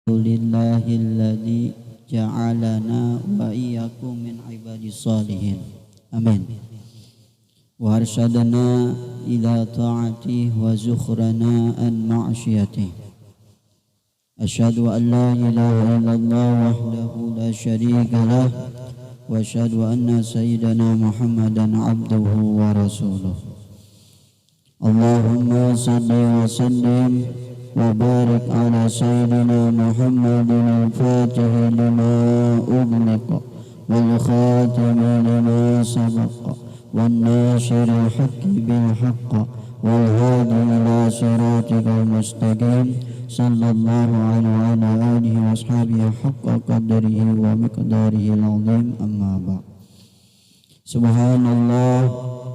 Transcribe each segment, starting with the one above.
Alhamdulillahilladzi ja'alana wa iyyakum min ibadis shalihin. Amin. Wa arsyadana ila ta'ati wa zukhrana an ma'siyati. Asyhadu an la ilaha illallah wahdahu la syarika lah wa asyhadu anna sayyidana Muhammadan abduhu wa rasuluh. Allahumma salli wa sallim وبارك على سيدنا محمد الفاتح لما أغلق والخاتم لما سبق والناصر الحق بالحق والهادي إلى صراطك المستقيم صلى الله عليه وعلى آله وأصحابه حق قدره ومقداره العظيم أما بعد. سبحان الله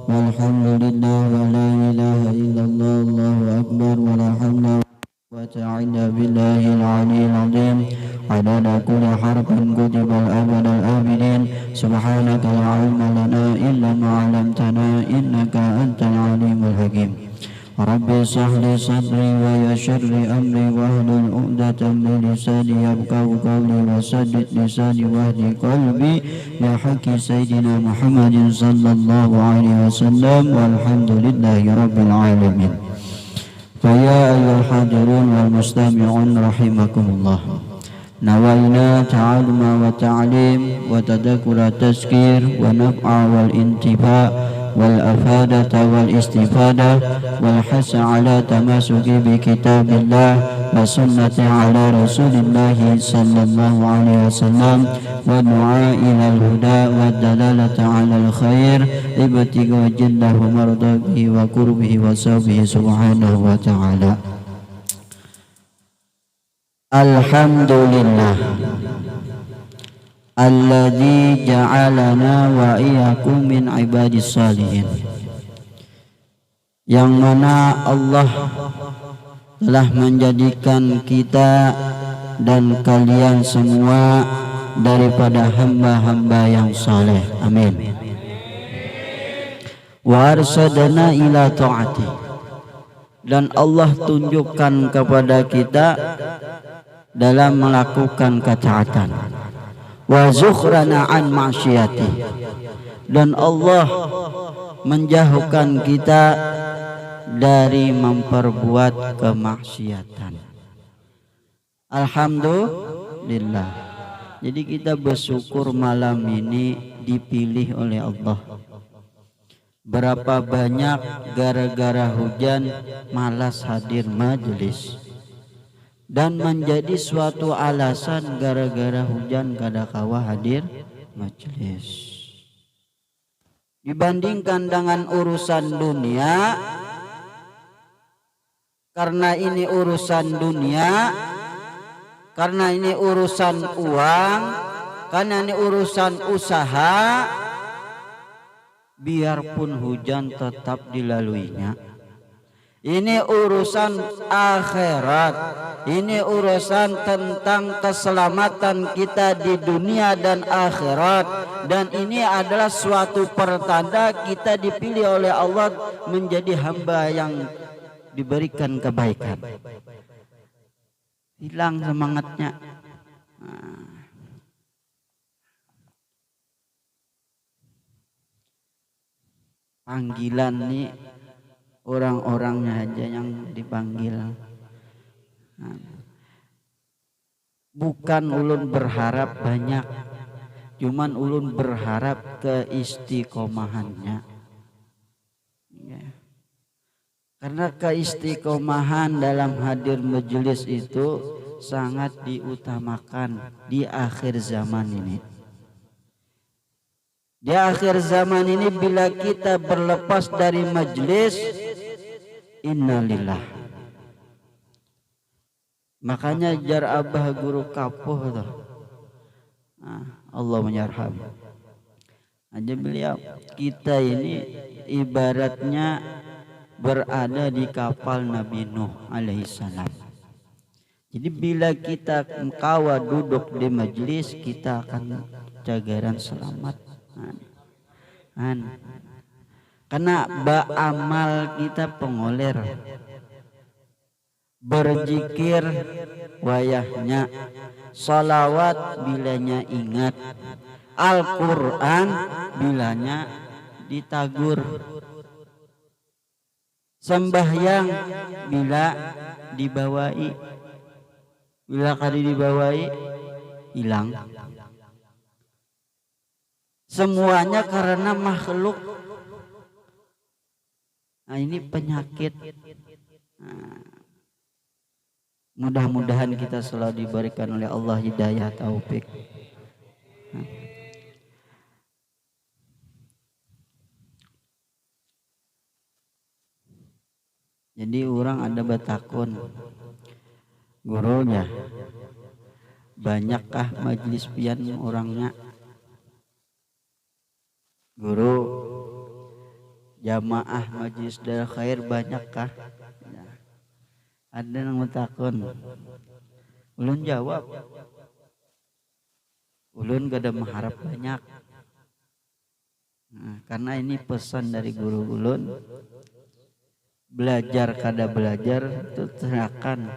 والحمد لله ولا إله إلا الله الله أكبر ولا حول وتعالى بالله العلي العظيم عدد كل حرف كتب الأبد الآبدين سبحانك لا علم لنا إلا ما علمتنا إنك أنت العليم الحكيم. ربي اشرح لي صدري ويسر لي أمري واحلل عقدة من لساني يفقهوا قولي وسدد لساني واهد قلبي بحق سيدنا محمد صلى الله عليه وسلم والحمد لله رب العالمين. فيا أيها الحاضرون والمستمعون رحمكم الله، نوينا تعلم وتعليم وتذكر التذكير ونفع والانتفاع والأفادة والاستفادة والحث على تمسك بكتاب الله وسنة على رسول الله صلى الله عليه وسلم والدعاء إلى الهدى والدلالة على الخير ابتغاء جله ومرضاته وقربه وصحبه سبحانه وتعالى. Alhamdulillah alladzi ja'alana wa iyyakum min ibadis shalihin, yang mana Allah telah menjadikan kita dan kalian semua daripada hamba-hamba yang saleh. Amin. Wa arsadana ila ta'ati, dan Allah tunjukkan kepada kita dalam melakukan ketaatan. Wa zukhrana an ma'siyati, dan Allah menjauhkan kita dari memperbuat kemaksiatan. Alhamdulillah. Jadi kita bersyukur malam ini dipilih oleh Allah. Berapa banyak gara-gara hujan malas hadir majelis, dan menjadi suatu alasan gara-gara hujan kada kawa hadir majelis. Dibandingkan dengan urusan dunia, karena ini urusan dunia, karena ini urusan uang, karena ini urusan usaha, biarpun hujan tetap dilaluinya. Ini urusan akhirat, ini urusan tentang keselamatan kita di dunia dan akhirat, dan ini adalah suatu pertanda kita dipilih oleh Allah menjadi hamba yang diberikan kebaikan. Hilang semangatnya. Panggilan nih orang-orangnya aja yang dipanggil. Bukan ulun berharap banyak, cuman ulun berharap keistiqomahannya. Ya. Karena keistiqomahan dalam hadir majelis itu sangat diutamakan di akhir zaman ini. Di akhir zaman ini bila kita berlepas dari majelis, innalillah. Makanya jar abah guru kapuh tuh. Allah menyarham. Aja beliau, kita ini ibaratnya berada di kapal Nabi Nuh alaihissalam. Jadi bila kita kawa duduk di majelis, kita akan jagaran selamat. Karena amal kita pengoler. berzikir wayahnya, salawat bilanya ingat, Al-Quran bilanya ditagur, sembahyang bila dibawai, bila kali dibawai hilang. Semuanya karena makhluk. Nah, ini penyakit. Nah, mudah-mudahan kita selalu diberikan oleh Allah hidayah taufik. Nah. Jadi orang ada batakun, gurunya banyakkah majelis pian orangnya? Guru jamaah majelis dal khair banyakkah? Ya. Ada yang batakun, ulun jawab, ulun gak ada mengharap banyak. Nah, karena ini pesan dari guru ulun, belajar kada belajar itu serahkan,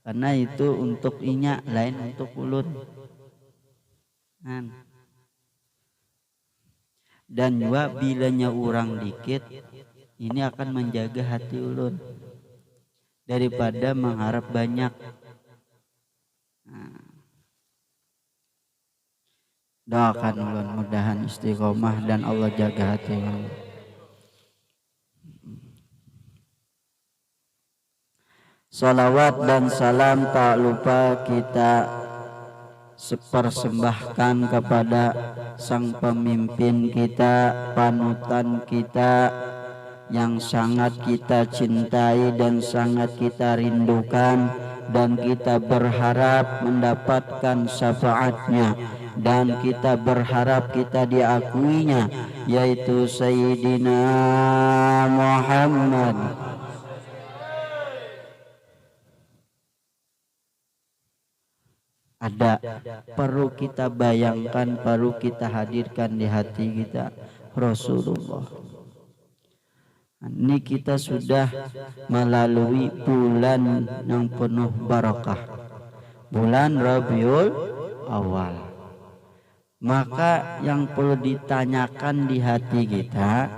karena itu untuk inya, lain untuk ulun. Dan juga bilanya orang dikit, ini akan menjaga hati ulun daripada mengharap banyak. Doakan ulun mudahan istiqomah dan Allah jaga hati ulun. Salawat dan salam tak lupa kita persembahkan kepada sang pemimpin kita, panutan kita yang sangat kita cintai dan sangat kita rindukan, dan kita berharap mendapatkan syafaatnya, dan kita berharap kita diakuinya, yaitu Sayyidina Muhammad. Ada, perlu kita bayangkan, perlu kita hadirkan di hati kita Rasulullah. Ini kita sudah melalui bulan yang penuh barakah, bulan Rabiul Awal. Maka yang perlu ditanyakan di hati kita,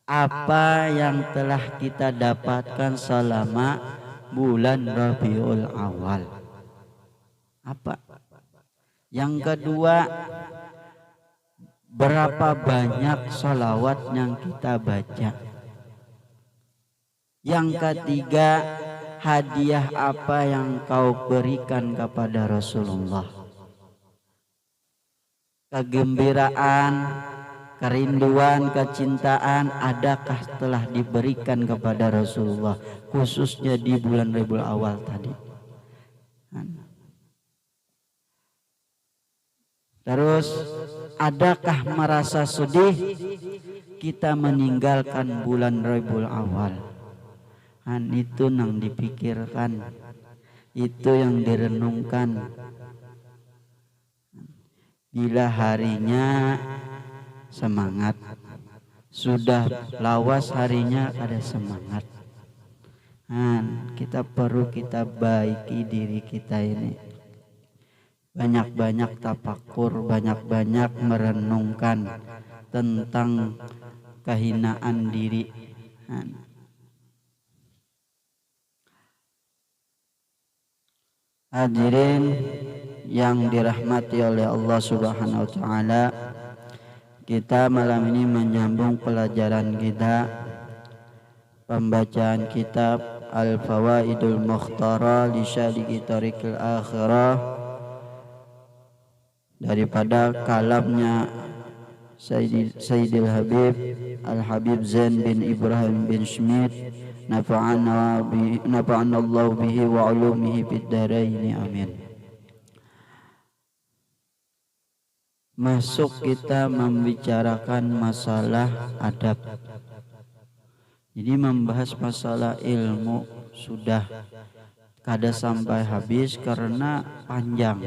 apa yang telah kita dapatkan selama bulan Rabiul Awal? Apa? Yang kedua, berapa banyak salawat yang kita baca? Yang ketiga, hadiah apa yang kau berikan kepada Rasulullah? Kegembiraan, kerinduan, kecintaan adakah telah diberikan kepada Rasulullah, khususnya di bulan Rabiul Awal tadi? Terus, adakah merasa sedih kita meninggalkan bulan Rabiul Awal? Itu yang dipikirkan, itu yang direnungkan. Bila harinya semangat, sudah lawas harinya ada semangat. Kita perlu kita baiki diri kita ini. Banyak-banyak tafakur, banyak-banyak merenungkan tentang kehinaan diri. Hadirin yang dirahmati oleh Allah Subhanahu wa taala, kita malam ini menyambung pelajaran kita, pembacaan kitab Al-Fawaidul Mukhtara li Syariki Thariqil Akhirah daripada kalamnya Sayyidil Habib Al-Habib Zain bin Ibrahim bin Schmidt, nafa'ana Allah bihi wa ulumihi fid dharain, amin. Masuk kita membicarakan masalah adab. Jadi membahas masalah ilmu sudah kada sampai habis karena panjang.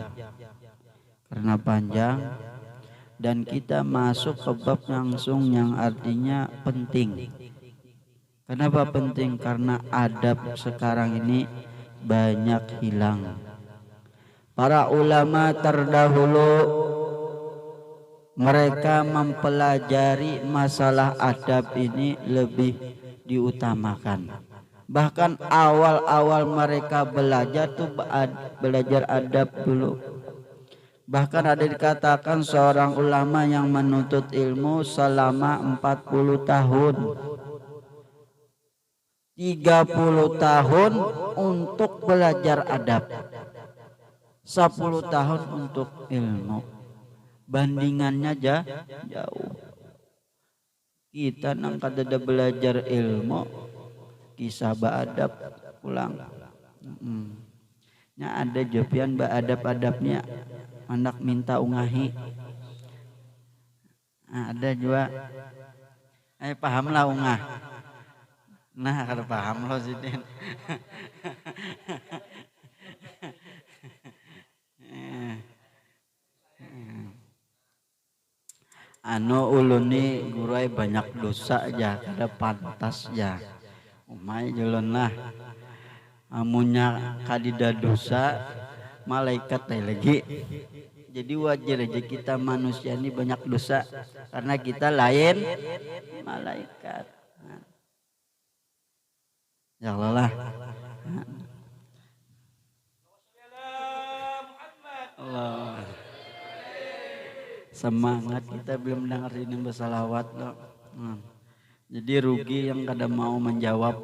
Dan kita masuk ke bab langsung yang artinya penting. Kenapa penting? Karena adab sekarang ini banyak hilang. Para ulama terdahulu mereka mempelajari masalah adab ini lebih diutamakan. Bahkan awal-awal mereka belajar tuh belajar adab dulu. Bahkan ada dikatakan seorang ulama yang menuntut ilmu selama 40 tahun. 30 tahun untuk belajar adab. 10 tahun untuk ilmu. Bandingannya jauh. Kita nang kada belajar ilmu, kisah adab pulang. Nya ada jopian adab-adabnya, anak minta ungahi. Nah, ada juga. Pahamlah ungah. Nah, kada paham lo sih Den. Uluni gurai banyak dosa aja, kada pantas ya. Umay julun lah. Amunya kadida dosa, malaikat lagi. Jadi wajar aja kita manusia ini banyak dosa karena kita lain malaikat. Ya Allah lah. Allah. Semangat kita belum dengar ini bersalawat loh. Jadi rugi yang kada mau menjawab.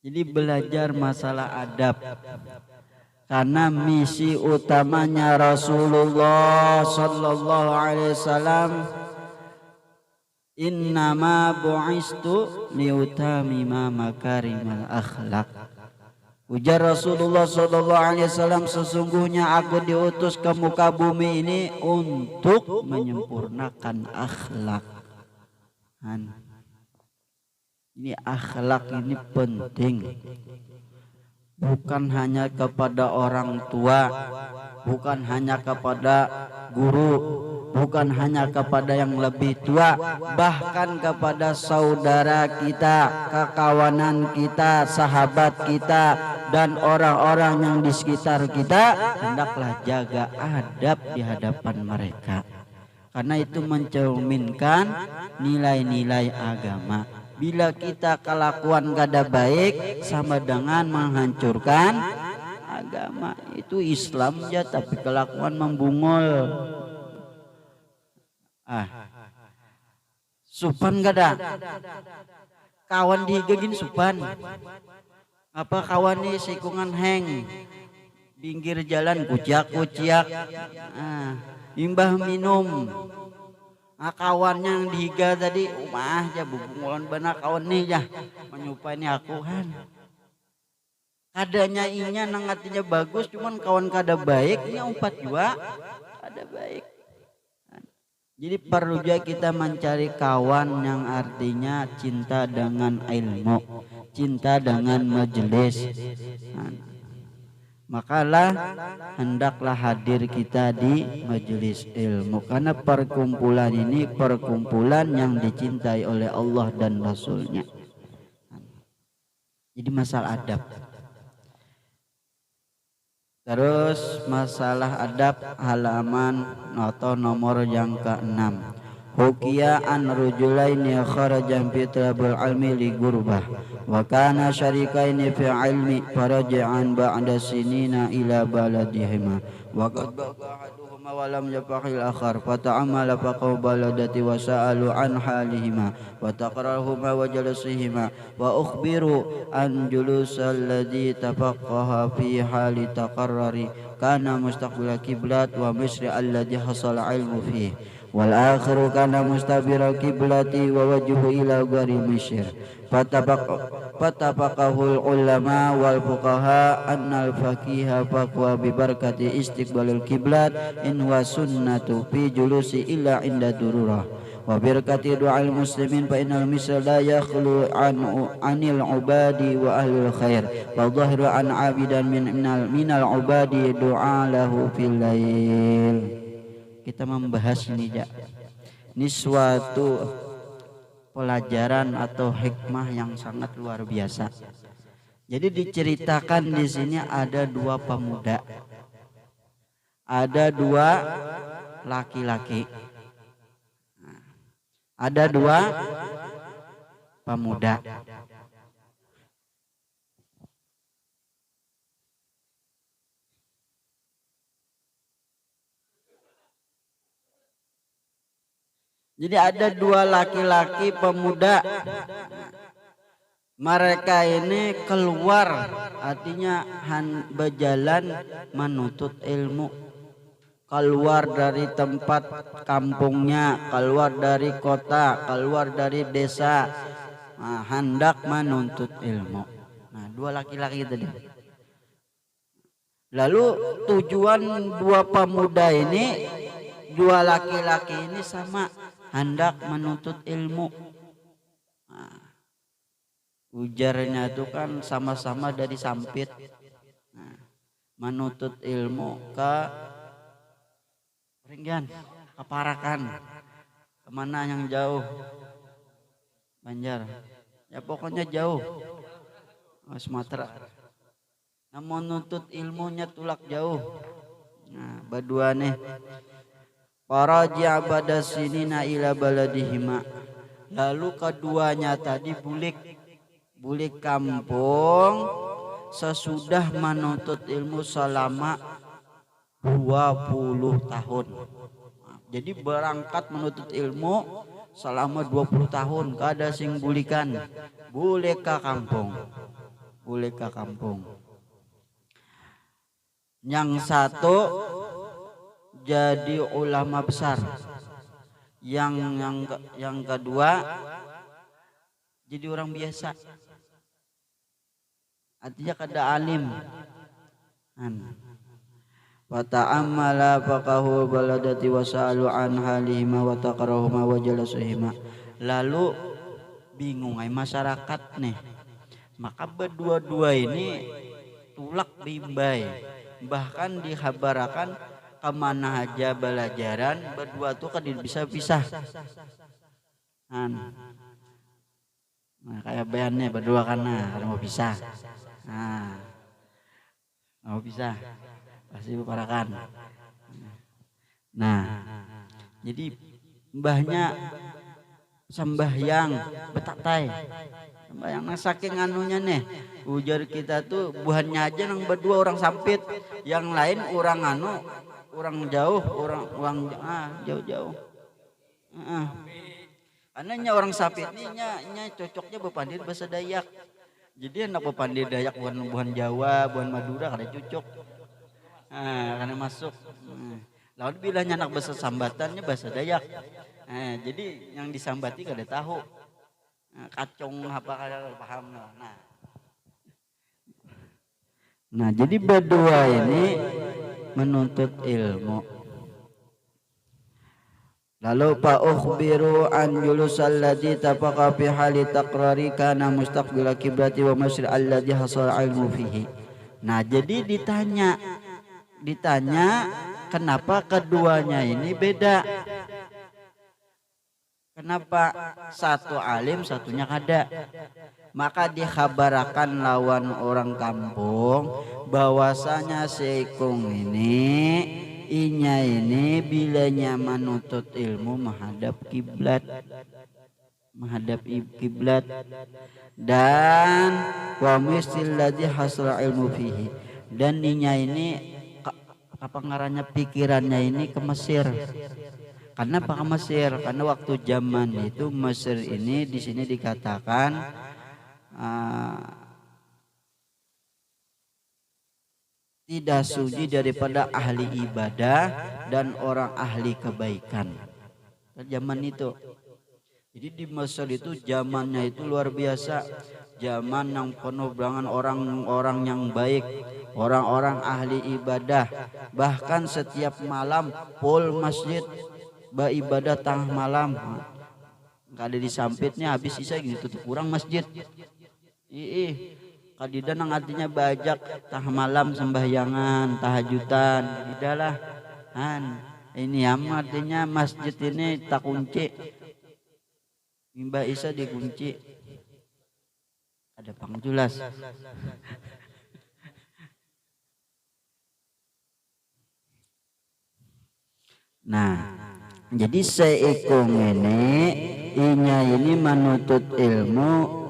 Jadi belajar masalah adab. Karena misi utamanya Rasulullah sallallahu alaihi wasallam, innama bu'istu liutamima makarimal akhlak. Ujar Rasulullah sallallahu alaihi wasallam, sesungguhnya aku diutus ke muka bumi ini untuk menyempurnakan akhlak. Ini akhlak ini penting. Bukan hanya kepada orang tua, bukan hanya kepada guru, bukan hanya kepada yang lebih tua, bahkan kepada saudara kita, kekawanan kita, sahabat kita, dan orang-orang yang di sekitar kita. Hendaklah jaga adab di hadapan mereka, karena itu mencerminkan nilai-nilai agama. Bila kita kelakuan kada baik, sama dengan menghancurkan agama. Itu Islam ya, tapi kelakuan membungul. Supan kada? Kawan digagin supan. Apa kawan ni sikungan heng, pinggir jalan kuciak-kuciak. Imbah minum. Kawannya yang dihiga tadi, aja bubungulan benar kawan nih ya, menyupai ini aku kan. Kadanya inya nangatinya bagus, cuman kawan kada baik, ini umpat juga kada baik. Jadi perlu juga kita mencari kawan yang artinya cinta dengan ilmu, cinta dengan majelis. Makalah hendaklah hadir kita di majelis ilmu, karena perkumpulan ini perkumpulan yang dicintai oleh Allah dan Rasulnya. Jadi masalah adab. Terus masalah adab halaman atau nomor yang ke-6. Hukiya an rujulaini kharajan fi talabil ilmi li gurbah wa kana syarikaini fi ilmi faraji'an ba'da sinina ila baladihima wa qad ahaduhuma wa lam yafahil akhar fata'amala faqaw baladati wa sa'alu an halihima wa taqrarhuma wa jalasihima wa ukhbiru an julusal ladzi tafaqqaha fi hali taqarrari kana mustaqbil kiblat wa misri alladzi hasala ilmu fihi wal akhiru kana mustabira kiblati wa wajhu ila gari misyir fatafaqahul ulama wal fuqaha annal faqiha faqwa bi barakati istiqbalul kiblat in wa sunnatu fi julusi illa inda dururah wa barakati du'al muslimin fa innal misal la yakhlu anil ubadi wa ahlul khair wa dhahiru an abidan minal ubadi du'a lahu fil lail. kita membahas ini ya. Ini suatu pelajaran atau hikmah yang sangat luar biasa. Jadi diceritakan di sini ada dua pemuda, ada dua laki-laki, ada dua pemuda. Jadi ada dua laki-laki pemuda. Mereka ini keluar, artinya berjalan menuntut ilmu. Keluar dari tempat kampungnya, keluar dari kota, keluar dari desa, hendak menuntut ilmu. Nah, dua laki-laki tadi. Lalu tujuan dua pemuda ini, dua laki-laki ini sama, hendak menuntut ilmu. Nah, ujarnya itu kan sama-sama dari Sampit. Nah, menuntut ilmu ke Ringgan, ke Parakan, kemana yang jauh? Banjar. Ya pokoknya jauh. Sumatera. Nah, menuntut ilmunya tulak jauh. Nah, berdua nih. Faraja ba'da sinina ila baladihima. Lalu keduanya tadi bulik kampung sesudah menuntut ilmu selama 20 tahun. Jadi berangkat menuntut ilmu selama 20 tahun. Kada sing bulikan. Bulik ke kampung. Bulik ke kampung. Yang satu jadi ulama besar. Yang kedua jadi orang biasa. Artinya kada alim. Wa ta'ammala faqahu baladati wa sa'alu an halihima wa taqarahuma wa jalasuhima. Lalu bingung ay masyarakat nih. Maka berdua-dua ini tulak bimbay. Bahkan dikhabarakan kemana aja belajaran berdua tuh kan bisa pisah. Nah, kayak bayannya berdua karena mau pisah. Nah, mau pisah. Pasti Parakan. Nah, jadi mbahnya sembahyang betatai. Sembahyang saking anunya nih. Ujar kita tuh buhannya aja nang berdua orang Sampit, yang lain orang orang jauh, orang jauh-jauh. Karena orang Sampit ini nya cocoknya berpandir bahasa Dayak. Jadi anak berpandir Dayak buhan Jawa, buhan Madura kada cocok. Karena masuk. Lalu bilangnya anak bahasa sambatannya bahasa Dayak. Jadi yang disambati kada tahu. Kacong apa kada paham. Nah, jadi berdua ini menuntut ilmu. Lalu fa ukhbiru an julusal ladzi tafaqa fi hali taqrari kana mustaqbil kiblati wa masri alladzi hasal ilmu fihi. Nah, jadi ditanya kenapa keduanya ini beda. Kenapa satu alim satunya kada. Maka dikhabarakan lawan orang kampung bahwasanya Sekung inya ini bilanya menuntut ilmu menghadap kiblat dan wa mistil ladzi hasra ilmu fihi, dan inya ini apa ngarannya pikirannya ini ke Mesir. Karena apa ke Mesir? Karena waktu zaman itu Mesir ini di sini dikatakan tidak suci daripada ahli ibadah dan orang ahli kebaikan. Zaman itu. Jadi di Mesir itu zamannya itu luar biasa. Zaman yang penuh dengan orang-orang yang baik, orang-orang ahli ibadah. Bahkan setiap malam full masjid beribadah tengah malam. Nggak ada di Sampitnya habis isya gitu tuh kurang masjid. Kadida nang artinya bajak tengah malam sembahyangan tahajudan. Kadidalah Ini artinya masjid ini tak kunci. Mbak Isa dikunci. Ada pangjulas. Nah, jadi seikung inya ini menuntut ilmu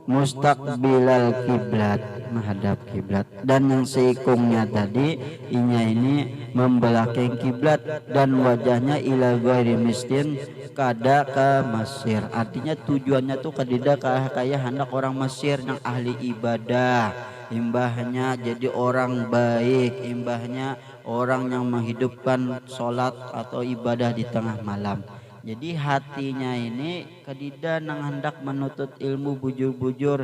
mustaqbilal kiblat, menghadap kiblat, dan yang seikungnya tadi inya ini membelakangi kiblat dan wajahnya ila ghairi miskin kada ke Mesir. Artinya tujuannya tuh kadida kayak hendak orang Mesir yang ahli ibadah, imbahnya jadi orang baik, imbahnya orang yang menghidupkan sholat atau ibadah di tengah malam. Jadi hatinya ini kadida nang hendak menuntut ilmu bujur-bujur,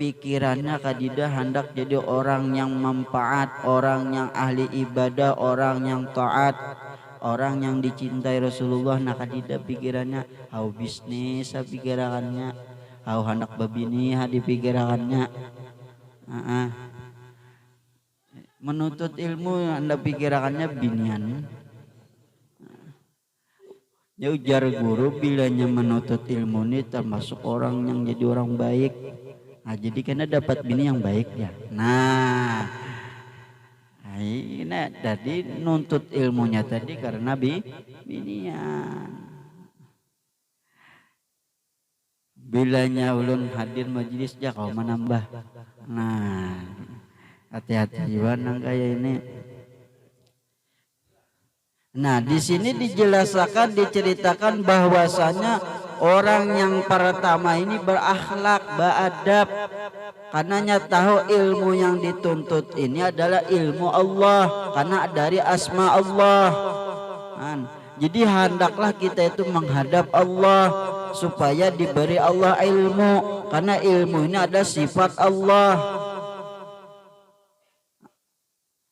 pikirannya kadida hendak jadi orang yang manfaat, orang yang ahli ibadah, orang yang taat, orang yang dicintai Rasulullah. Nah kadida pikirannya hau bisnis pikirannya, hau hendak babini di pikirannya. Menuntut ilmu anda pikirannya binian. Ya ujar guru bilanya menuntut ilmu ini termasuk orang yang jadi orang baik. Nah jadi karena dapat bini yang baik ya. Nah ini jadi nuntut ilmunya tadi karena binian. Bilanya ulun hadir majelis ya kau menambah. Nah hati-hati juga nang kayak ini. Nah, di sini dijelaskan, diceritakan bahwasanya orang yang pertama ini berakhlak, beradab, karenanya tahu ilmu yang dituntut ini adalah ilmu Allah, karena dari asma Allah. Jadi hendaklah kita itu menghadap Allah supaya diberi Allah ilmu, karena ilmu ini ada sifat Allah.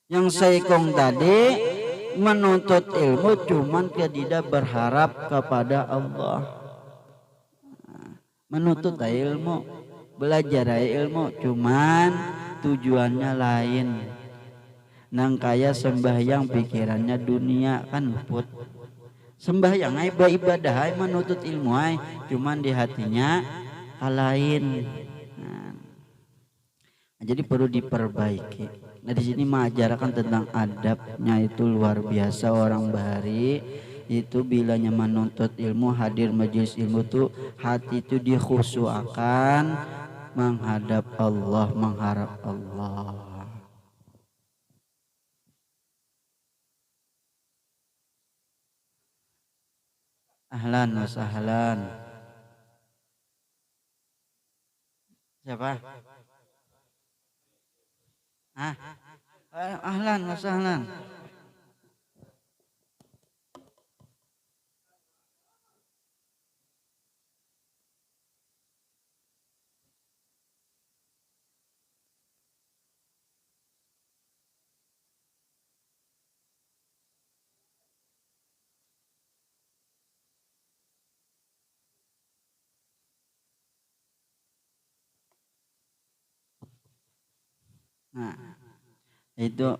Yang saikong tadi menuntut ilmu cuman tidak berharap kepada Allah. Menuntut ilmu, belajar ilmu cuman tujuannya lain. Nang kaya sembahyang pikirannya dunia kan luput. Sembahyang ibadah menuntut ilmu cuman di hatinya lain. Nah, jadi perlu diperbaiki. Nah di sini mengajarkan tentang adabnya itu luar biasa orang bahari itu bilanya menuntut ilmu hadir majelis ilmu tuh hati itu dikhusyuakan menghadap Allah, mengharap Allah. Ahlan wa sahlan. Siapa? Ahlan wa sahlan. Nah, itu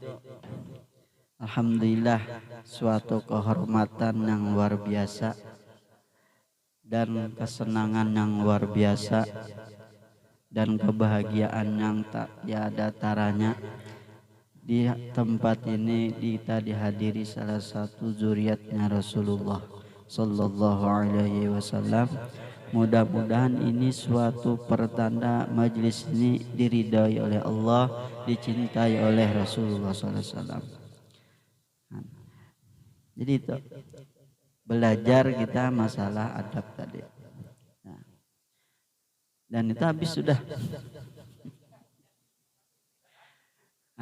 alhamdulillah suatu kehormatan yang luar biasa dan kesenangan yang luar biasa dan kebahagiaan yang tak tiada taranya. Di tempat ini kita dihadiri salah satu zuriatnya Rasulullah Sallallahu Alaihi Wasallam. Mudah-mudahan ini suatu pertanda majlis ini diridai oleh Allah, dicintai oleh Rasulullah SAW. Jadi itu belajar kita masalah adab tadi. Dan itu habis sudah.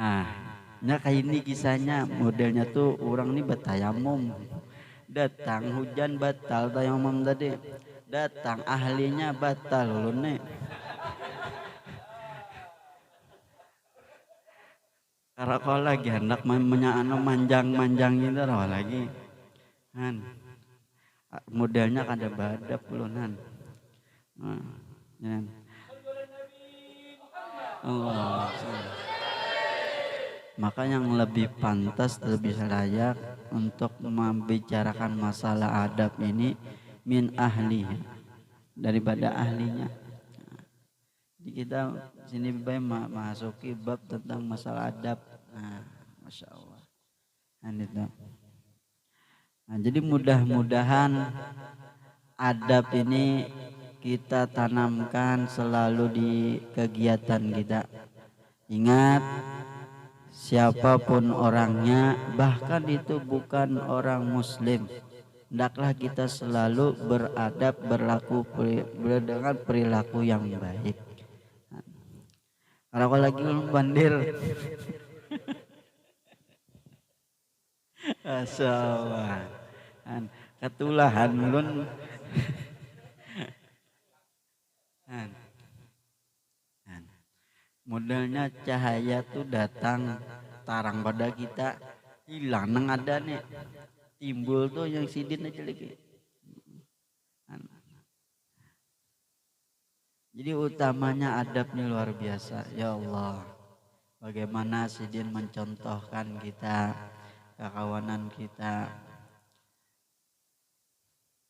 Nah kayak ini kisahnya modelnya tuh orang ini batayamum. Datang hujan batal tayamum tadi. Datang ahlinya batal ulun nih. Karena kalau lagi hendak manjang itu rawa lagi. Modelnya kada badap ulunan. Allah. Maka yang lebih pantas, lebih layak untuk membicarakan masalah adab ini min ahli, daripada ahlinya. Jadi kita sini baik masuki bab tentang masalah adab. Nah, masya Allah. Nah, jadi mudah-mudahan adab ini kita tanamkan selalu di kegiatan kita. Ingat, siapapun orangnya, bahkan itu bukan orang muslim, hendaklah kita selalu beradab, berlaku dengan perilaku yang baik. Kalau lagi bandir, asawan, ketulahan ulun, modelnya cahaya tuh datang tarang pada kita, hilang nang ada nih, timbul tuh yang sidin aja lagi. Jadi utamanya adabnya luar biasa. Ya Allah, bagaimana sidin mencontohkan kita, kekawanan kita.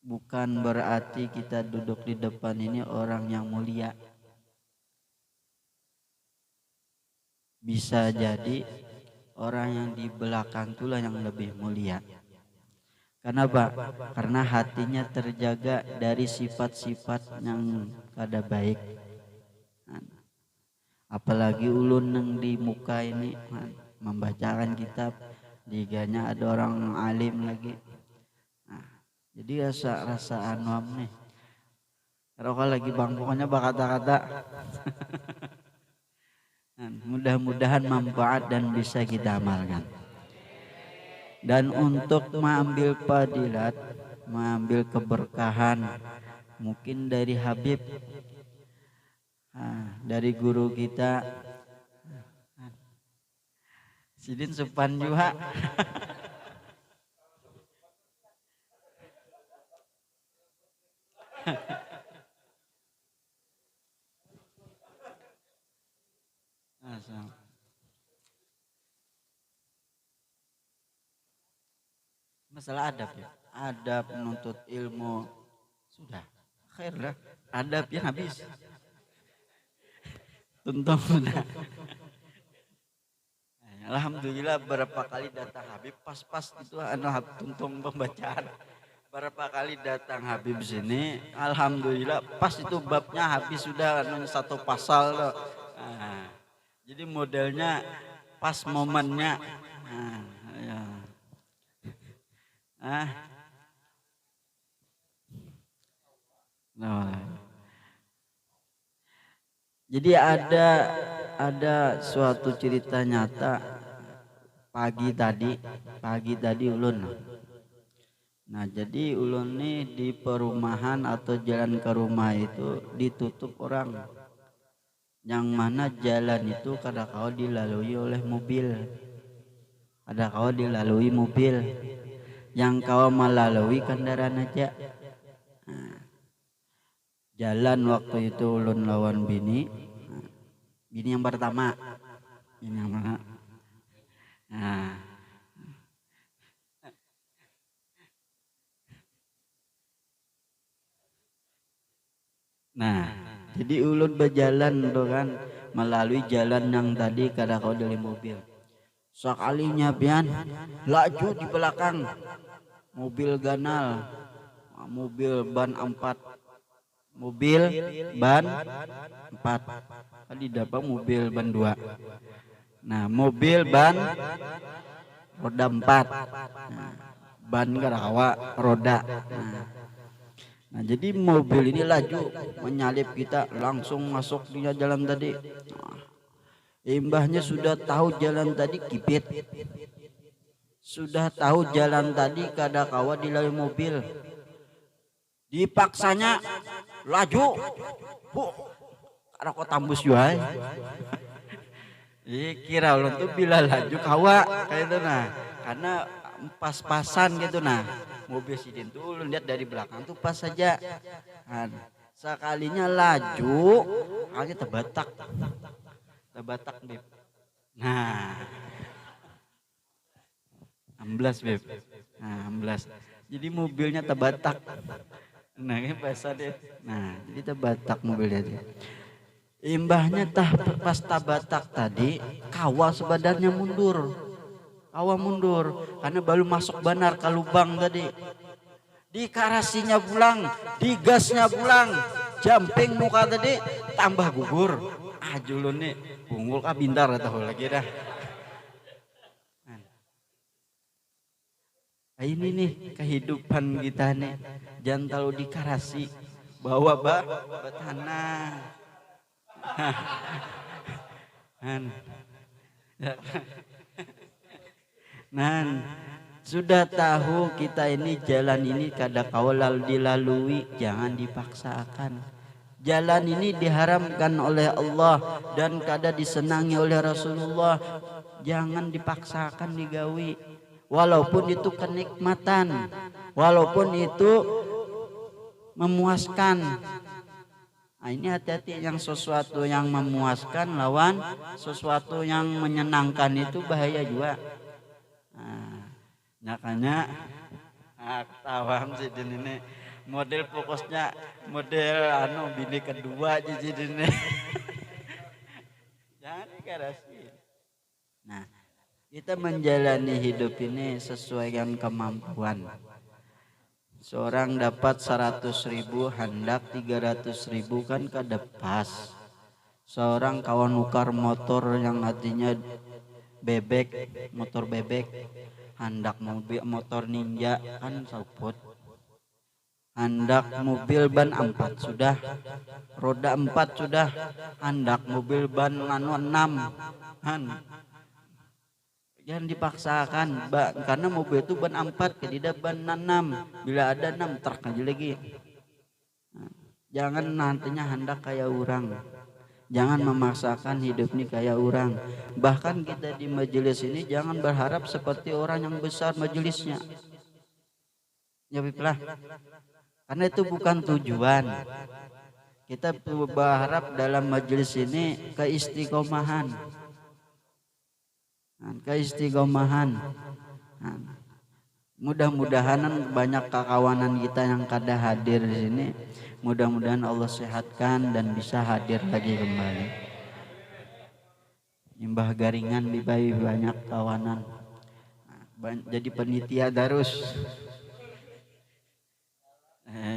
Bukan berarti kita duduk di depan ini orang yang mulia. Bisa jadi orang yang di belakang itulah yang lebih mulia. Kenapa? Karena hatinya terjaga dari sifat-sifat yang kada baik. Apalagi ulun yang di muka ini membacakan kitab, diganya ada orang alim lagi. Nah, jadi rasa anuam nih. Kalau lagi bang pokoknya kata-kata. Mudah-mudahan manfaat dan bisa kita amalkan. Dan untuk mengambil fadilat, mengambil keberkahan, mungkin dari Habib, dari guru kita, Sidin Supan juga. Masalah adab ya, adab menuntut ilmu sudah khair lah, adab yang habis tuntung sudah. Alhamdulillah berapa kali datang Habib pas-pas itu tuntung pembacaan. Berapa kali datang Habib sini, alhamdulillah pas itu babnya habis sudah satu pasal loh. Nah, jadi modelnya pas momennya. Ya. Nah. Jadi ada suatu cerita nyata pagi tadi ulun. Nah, jadi ulun nih di perumahan atau jalan ke rumah itu ditutup orang. Yang mana jalan itu kadang-kala dilalui oleh mobil. Kadang-kala dilalui mobil. Yang kau melalui kendaraan aja. Nah, jalan waktu itu ulun lawan bini. Bini yang pertama. Bini yang mana? Nah, jadi ulun berjalan tuh kan melalui jalan yang tadi kada kau dari mobil. Sekalinya pian laju di belakang mobil ganal, mobil ban 4, mobil ban 4, tadi dapat mobil ban 2. Nah, mobil ban roda 4, ban karawa roda. Nah, jadi mobil ini laju menyalip kita, langsung masuk di jalan tadi. Imbahnya sudah tahu jalan tadi kipit, sudah tahu jalan tadi kada kawa dilalui mobil, dipaksanya laju, karena kok tambus juga. Kira ulun tuh bila laju kawa kayak itu nah, karena pas-pasan gitu nah. Mobil sidin tuh lu lihat dari belakang tuh pas saja. Nah, sekalinya laju, kali tebatak Beb. Nah, 16 Beb. Nah, 16. Jadi mobilnya Tabatak. Nah, ini bahasa deh. Nah, jadi Tabatak mobilnya dia. Imbahnya pas Tabatak tadi, kawah sebadannya mundur. Kawah mundur karena baru masuk benar ke lubang tadi. Di karasinya pulang, di gasnya pulang, jumping muka tadi tambah gugur. Julun nih, bungul bintar tahu lagi dah. Nah, ini nih kehidupan kita nih, jangan terlalu dikarasi, bawa tanah. Nan, sudah tahu kita ini jalan ini kada kawal dilalui, jangan dipaksakan. Jalan ini diharamkan oleh Allah dan kada disenangi oleh Rasulullah. Jangan dipaksakan digawi. Walaupun itu kenikmatan, walaupun itu memuaskan. Nah, ini hati-hati, yang sesuatu yang memuaskan lawan sesuatu yang menyenangkan itu bahaya juga. Makanya tawam sih ini model fokusnya model bini kedua jadi ini. Jangan dikarasi. Nah, kita menjalani hidup ini sesuai dengan kemampuan. Seorang dapat 100.000 hendak 300.000 kan kada pas. Seorang kawan nukar motor yang artinya bebek, motor bebek, hendak motor ninja kan saput. Hendak mobil ban 4 sudah, roda 4 sudah, hendak mobil ban 6 jangan dipaksakan, karena mobil itu ban 4, tidak ban 6. Bila ada 6 truk aja lagi. Jangan nantinya hendak kayak orang. Jangan memaksakan hidup ini kayak orang. Bahkan kita di majelis ini jangan berharap seperti orang yang besar majelisnya. Ya Biplah. Karena itu bukan tujuan. Kita berharap dalam majelis ini keistiqomahan. Mudah-mudahan banyak kawanan kita yang kada hadir di sini. Mudah-mudahan Allah sehatkan dan bisa hadir lagi kembali. Imbah garingan bibayi banyak kawanan. Jadi panitia darus.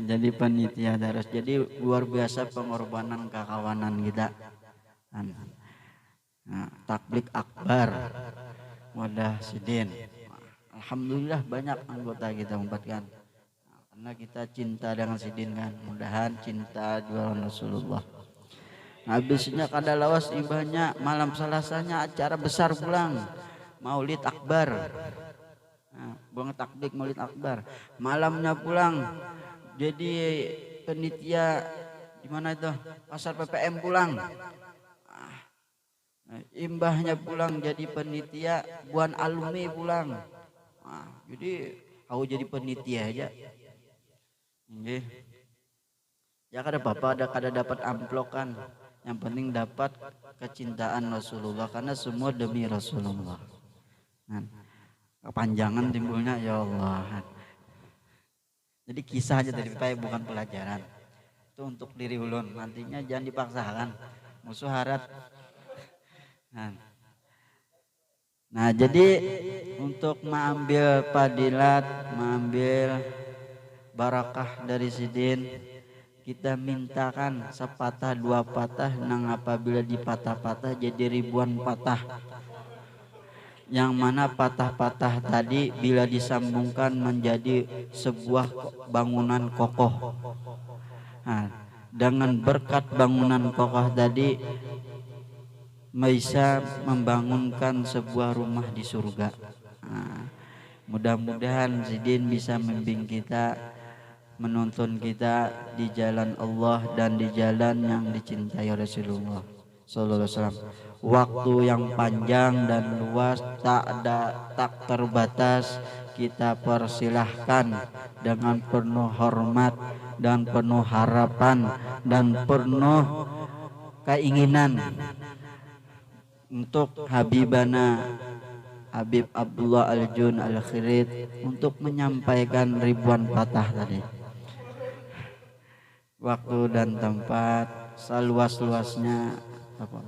Jadi panitia darus. Jadi luar biasa pengorbanan kekawanan kita. Takbik akbar wadah sidin. Alhamdulillah banyak anggota kita mempatkan karena kita cinta dengan sidin kan, mudahan cinta jualan Rasulullah. Habisnya kada lawas ibahnya malam Selasanya acara besar pulang Maulid Akbar. Banget takbik Maulid Akbar. Malamnya pulang jadi penitia di mana itu? Pasar PPM pulang. Imbahnya pulang jadi penitia, buan alumni pulang. Jadi aku jadi penitia aja. Ya kada apa-apa, kada dapat amplop kan. Yang penting dapat kecintaan Rasulullah karena semua demi Rasulullah. Kepanjangan timbulnya ya Allah. Jadi kisah aja dari saya, bukan pelajaran. Itu untuk diri ulun. Nantinya jangan dipaksakan. Musuh harat. Nah, jadi untuk mengambil fadilat, mengambil barakah dari sidin, kita mintakan sepatah dua patah, nang apabila dipatah-patah jadi ribuan patah. Yang mana patah-patah tadi bila disambungkan menjadi sebuah bangunan kokoh. Dengan berkat bangunan kokoh tadi bisa membangunkan sebuah rumah di surga. Mudah-mudahan sidin bisa membimbing kita, menuntun kita di jalan Allah dan di jalan yang dicintai Rasulullah sallallahu alaihi wasallam. Waktu yang panjang dan luas tak terbatas, kita persilahkan dengan penuh hormat dan penuh harapan dan penuh keinginan untuk Habibana Habib Abdullah Al-Jun Al-Khirid untuk menyampaikan ribuan patah tadi. Waktu dan tempat seluas-luasnya apa?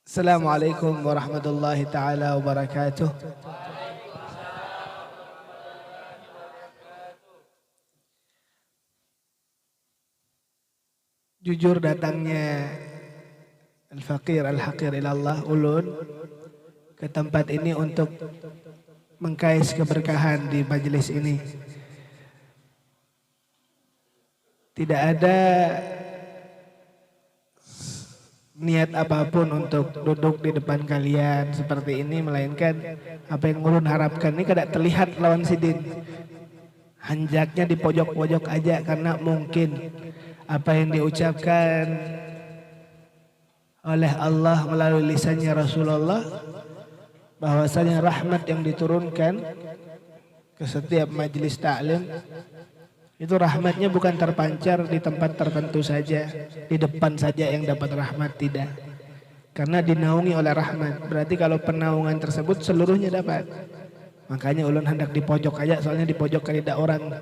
Assalamualaikum warahmatullahi taala wabarakatuh. Jujur datangnya Al-Faqir Al-Haqir ilallah ulun ke tempat ini untuk mengkais keberkahan di majelis ini. Tidak ada niat apapun untuk duduk di depan kalian seperti ini, melainkan apa yang ulun harapkan ini kada terlihat lawan sidin. Hanjaknya di pojok-pojok aja, karena mungkin apa yang diucapkan oleh Allah melalui lisannya Rasulullah, bahwasanya rahmat yang diturunkan ke setiap majelis taklim itu rahmatnya bukan terpancar di tempat tertentu saja, di depan saja yang dapat rahmat, tidak. Karena dinaungi oleh rahmat. Berarti kalau penaungan tersebut seluruhnya dapat. Makanya ulun hendak di pojok aja, soalnya di pojok kan tidak orang.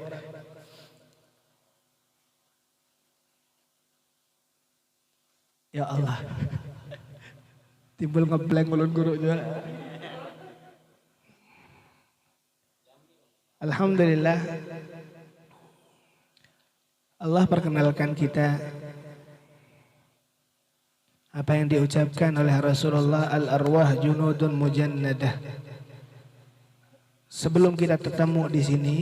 Ya Allah. Timbul ngeblank ulun guru juga. Alhamdulillah. Allah perkenalkan kita apa yang diucapkan oleh Rasulullah, al-arwah junudun mujannadah. Sebelum kita ketemu di sini,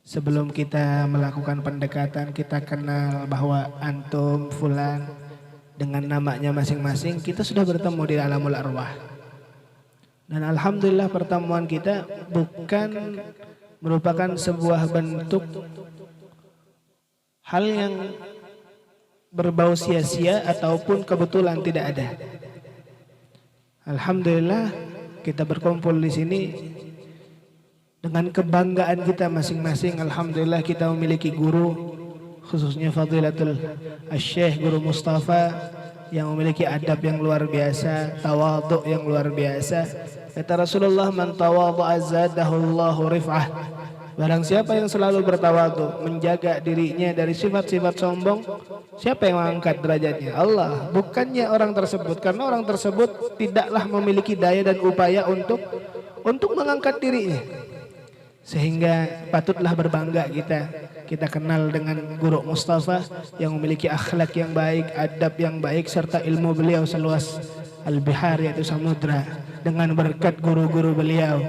sebelum kita melakukan pendekatan, kita kenal bahwa antum fulan dengan namanya masing-masing, kita sudah bertemu di alamul arwah. Dan alhamdulillah pertemuan kita bukan merupakan sebuah bentuk hal yang berbau sia-sia ataupun kebetulan, tidak ada. Alhamdulillah kita berkumpul di sini dengan kebanggaan kita masing-masing. Alhamdulillah kita memiliki guru, khususnya Fadilatul Syekh Guru Mustafa, yang memiliki adab yang luar biasa, tawadhu yang luar biasa. Kata Rasulullah, man tawadhu'a zadahullahu rif'ah. Barang siapa yang selalu bertawadhu, menjaga dirinya dari sifat-sifat sombong, siapa yang mengangkat derajatnya? Allah, bukannya orang tersebut. Karena orang tersebut tidaklah memiliki daya dan upaya untuk mengangkat dirinya. Sehingga patutlah berbangga kita kenal dengan Guru Mustafa yang memiliki akhlak yang baik, adab yang baik, serta ilmu beliau seluas al-bihar, yaitu samudra, dengan berkat guru-guru beliau.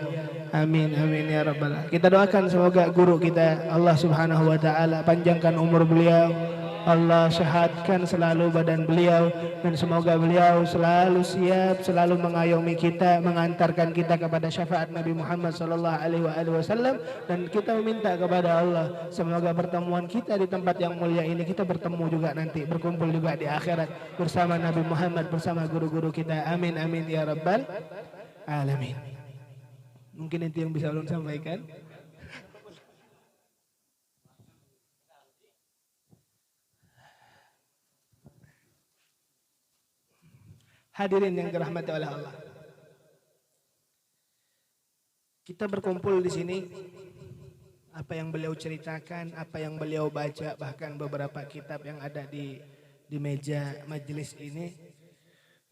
Amin, amin ya rabbal alamin. Kita doakan semoga guru kita Allah subhanahu wa ta'ala panjangkan umur beliau, Allah sehatkan selalu badan beliau, dan semoga beliau selalu siap, selalu mengayomi kita, mengantarkan kita kepada syafaat Nabi Muhammad sallallahu alaihi wasallam. Dan kita meminta kepada Allah semoga pertemuan kita di tempat yang mulia ini, kita bertemu juga nanti, berkumpul juga di akhirat bersama Nabi Muhammad, bersama guru-guru kita. Amin, amin ya rabbal alamin. Mungkin itu yang bisa ulun sampaikan. Hadirin yang dirahmati oleh Allah. Kita berkumpul di sini, apa yang beliau ceritakan, apa yang beliau baca, bahkan beberapa kitab yang ada di meja majelis ini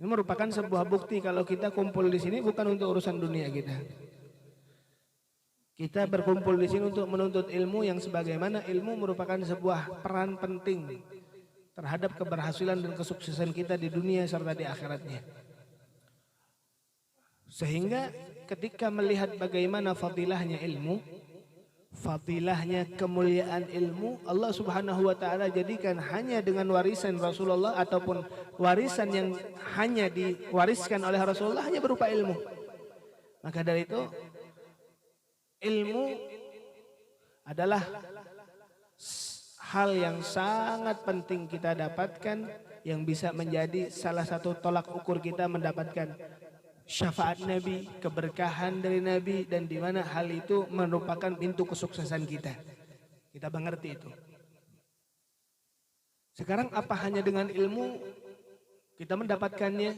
merupakan sebuah bukti kalau kita kumpul di sini bukan untuk urusan dunia kita. Kita berkumpul di sini untuk menuntut ilmu, yang sebagaimana ilmu merupakan sebuah peran penting terhadap keberhasilan dan kesuksesan kita di dunia serta di akhiratnya. Sehingga ketika melihat bagaimana fadilahnya ilmu, fadilahnya kemuliaan ilmu, Allah subhanahu wa ta'ala jadikan hanya dengan warisan Rasulullah ataupun warisan yang hanya diwariskan oleh Rasulullah hanya berupa ilmu. Maka dari itu ilmu adalah hal yang sangat penting kita dapatkan, yang bisa menjadi salah satu tolak ukur kita mendapatkan syafaat Nabi, keberkahan dari Nabi, dan di mana hal itu merupakan pintu kesuksesan kita. Kita mengerti itu. Sekarang apa hanya dengan ilmu kita mendapatkannya?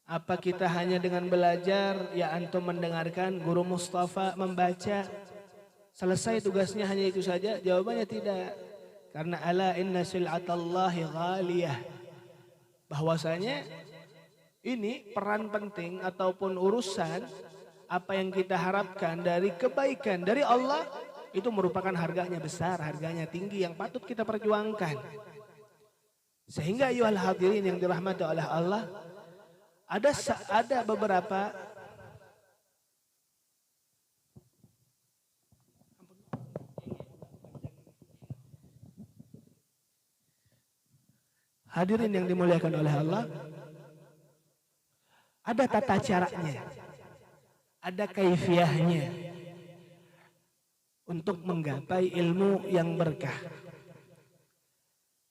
Apa kita hanya dengan belajar, ya antum mendengarkan guru Mustafa membaca, selesai tugasnya hanya itu saja? Jawabannya tidak. Karena ala inna sil'atallahi ghaliyah. Bahwasanya ini peran penting ataupun urusan apa yang kita harapkan dari kebaikan dari Allah itu merupakan harganya besar, harganya tinggi yang patut kita perjuangkan. Sehingga ayyuhal hadirin yang dirahmati oleh Allah, ada beberapa hadirin yang dimuliakan oleh Allah, ada tata caranya, ada kaifiahnya untuk menggapai ilmu yang berkah.